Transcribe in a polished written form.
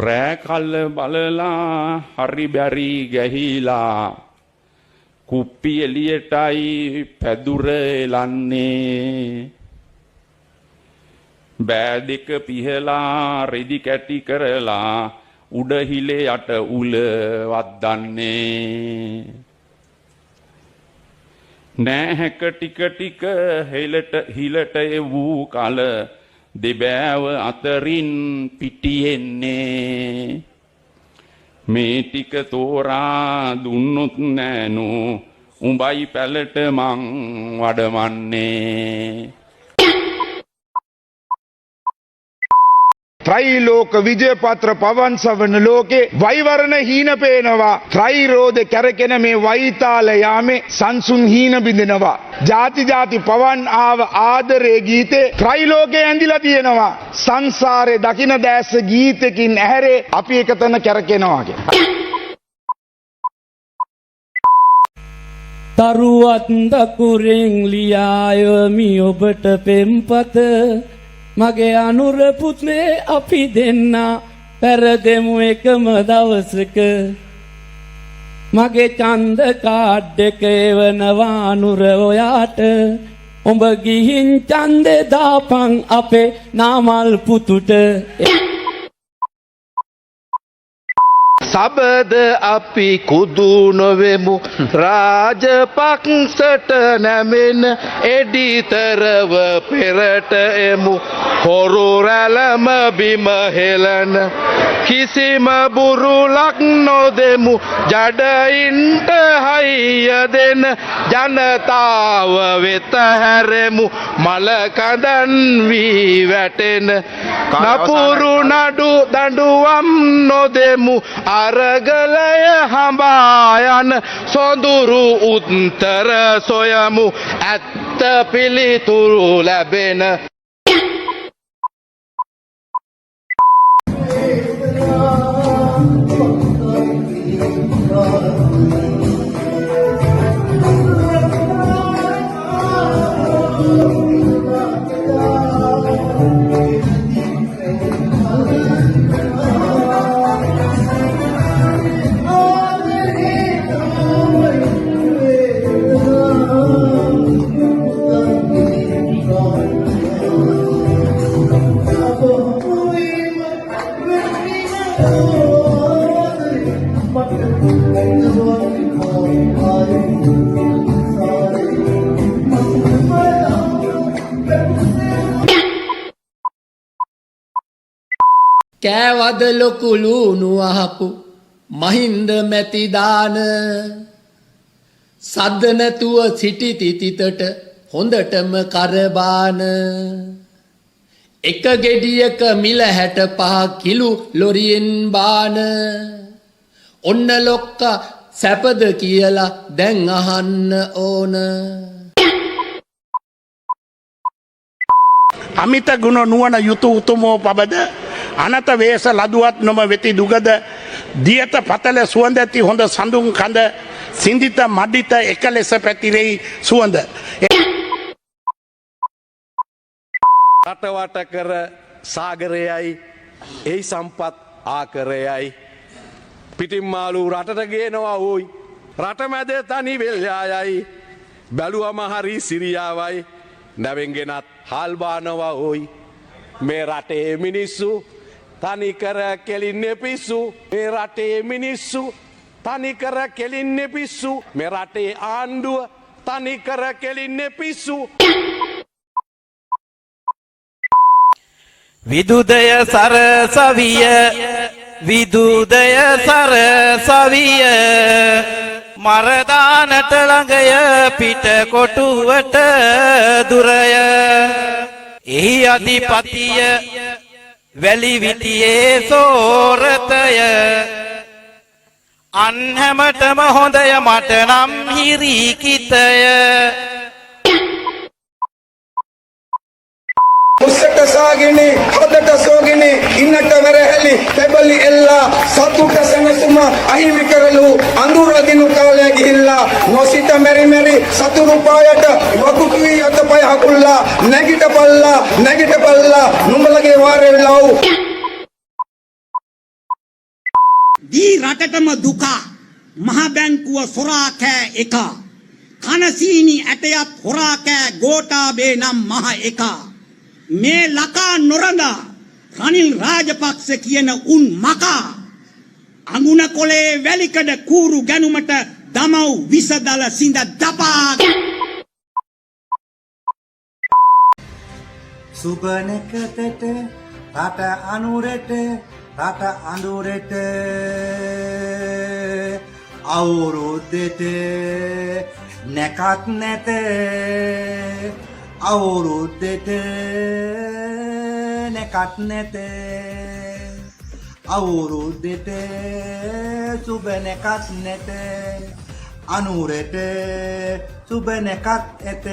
රෑ කල්ල බලලා හරි බැරි ගැහිලා කුප්පි එළියටයි පැදුර එලන්නේ බෑ දෙක පිහලා රෙදි කැටි කරලා උඩ හිලේ යට උල වද්දන්නේ නෑහැක ටික ටික හිලට එවූ කල දෙබෑව අතරින් පිටියෙන්නේ මේ ටික තෝරා දුන්නොත් නෑනෝ උඹයි පැලට මං වඩමන්නේ ත්‍රිලෝක විජයපත්‍ර පවන් සවන ලෝකේ වෛවරණ හීන පේනවා ත්‍රිරෝධ කැරකෙන මේ වෛතාල යාමේ සංසුන් හීන බිඳිනවා ಜಾති ಜಾති පවන් ආව ආදරේ ගීතේ ත්‍රිලෝකේ ඇඳිලා තියෙනවා සංසාරේ දකින දැස ගීතකින් ඇහැරේ අපි එකතන කැරකෙනවා තරුවත් දකුරෙන් ලියායමි ඔබට පෙම්පත මගේ අනුර පුත්නේ අපි දෙන්න පෙරදෙමු එකම දවසක මගේ ඡන්ද කාඩ් එක එවනවා අනුර ඔයාට උඹ ගිහින් ඡන්දේ දාපන් අපේ නාමල් පුතුට සබද අපි කුදු නොවෙමු රාජපක්ෂට නැමෙන එඩිතරව පෙරට එමු හොරු රැළම බිම හෙලන කිසිම බුරුලක් නොදෙමු ජඩයින්ට හයිය දෙන ජනතාව වෙත හැරෙමු මල කඳන් වී වැටෙන නපුරු නඩු දඬුවම් නොදෙමු අරගලය හඹා යන සොඳුරු උත්තර සොයමු ඇත්ත පිළිතුරු ලැබෙන කෑවද ලොකු ලුණු අහපු මහින්ද මැති දාන සද්ද නැතුව සිටි තිතට හොඳටම කරබාන එක ගෙඩියක මිල 65 කිලු ලොරියෙන් බාන ඔන්න ලොක්කා සැපද කියලා දැන් අහන්න ඕන අමිත ගුණ නුවණ යුතු උතුමෝ පබද අනත වේස ලදුවත් නොම වෙති දුගද දියත පතල සුවඳ ඇති හොඳ සඳුන් කඳ සිඳිත මඩිත එක ලෙස පැතිරෙයි සුවඳ රටවට කර සාගරයයි එහි සම්පත් ආකරයයි පිටින් මාළු රටට ගේනවා ඕයි රට මැද තනි වෙල්යායයි බැලුවම හරි සිරියාවයි නැවෙන්ගෙනත් හාල් බානවා ඕයි මේ රටේ මිනිස්සු තනිකර කෙලින්නේ පිස්සු මේ රටේ මිනිස්සු තනිකර කෙලින්නේ පිස්සු මේ රටේ ආණ්ඩුව තනිකර කෙලින්නේ පිස්සු විදුදය සරසවිය විදුදය සරසවිය මරදානට ළඟය පිට කොටුවට දුරය එහි අධිපතිය වැලි විටියේ සෝරතය අන් හැමතම හොඳය මට නම් හිරිකිතය උස්සට සාගෙන හදට සෝගෙන ඉන්නට වැරහැලි පෙබලි එල්ලා සතුට සනසුම අහිමි කරලු අඳුර දිනු කාලය ගිහිල්ලා නොසිත මෙරි මෙරි සතුරු පායට වකුකුවි අතපය හකුල්ලා නැගිටපල්ලා නුඹලගේ වාරේ වෙලාවු දී රටටම දුක මහ බැංකුව සොරා කෑ එක කනසීනි ඇටයත් හොරා කෑ ගෝඨාභය නම් මහ එක මේ ලකා නොරඳා රනිල් රාජපක්ෂ කියන උන් මකා අඟුණ කොලේ වැලිකඩ කූරු ගැනුමට දමව් විසදල සිඳ දපා සුබනකතට රට අනුරට රට අඳුරට අවුරුද්දට නැකත් නැත අවුරුද්දට නැකත් නැත අවුරුද්දට සුබ නැකත් නැත අනුරට සුබ නැකත් ඇත